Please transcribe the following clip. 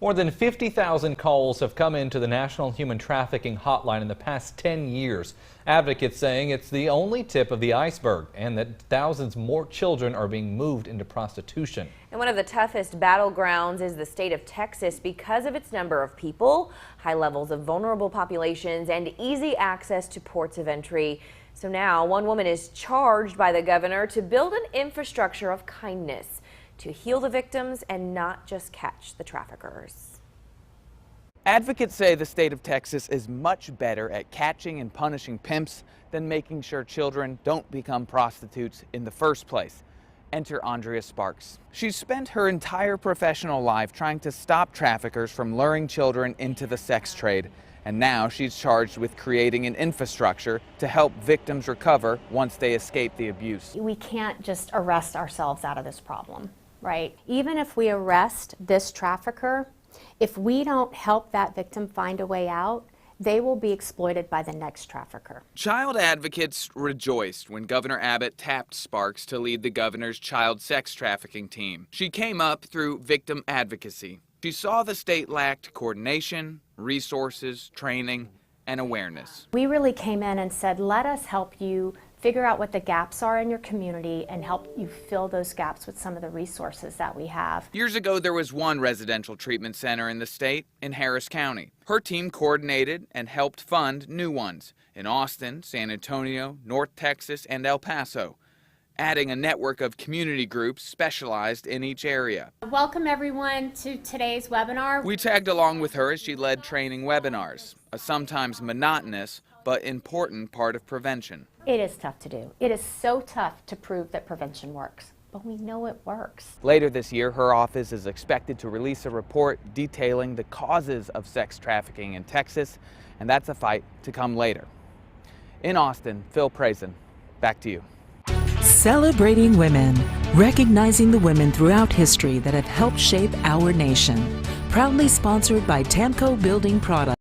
More than 50,000 calls have come into the National Human Trafficking Hotline in the past 10 years. Advocates saying it's the only tip of the iceberg and that thousands more children are being moved into prostitution. And one of the toughest battlegrounds is the state of Texas because of its number of people, high levels of vulnerable populations, and easy access to ports of entry. So now one woman is charged by the governor to build an infrastructure of kindness to heal the victims and not just catch the traffickers. Advocates say the state of Texas is much better at catching and punishing pimps than making sure children don't become prostitutes in the first place. Enter Andrea Sparks. She's spent her entire professional life trying to stop traffickers from luring children into the sex trade. And now she's charged with creating an infrastructure to help victims recover once they escape the abuse. We can't just arrest ourselves out of this problem, right? Even if we arrest this trafficker, if we don't help that victim find a way out, they will be exploited by the next trafficker. Child advocates rejoiced when Governor Abbott tapped Sparks to lead the governor's child sex trafficking team. She came up through victim advocacy. She saw the state lacked coordination, resources, training, and awareness. We really came in and said, let us help you figure out what the gaps are in your community and help you fill those gaps with some of the resources that we have. Years ago, there was one residential treatment center in the state in Harris County. Her team coordinated and helped fund new ones in Austin, San Antonio, North Texas, and El Paso, adding a network of community groups specialized in each area. Welcome everyone to today's webinar. We tagged along with her as she led training webinars, a sometimes monotonous but important part of prevention. It is tough to do. It is so tough to prove that prevention works, but we know it works. Later this year, her office is expected to release a report detailing the causes of sex trafficking in Texas, and that's a fight to come later. In Austin, Phil Prazen, back to you. Celebrating women, recognizing the women throughout history that have helped shape our nation. Proudly sponsored by Tamco Building Products.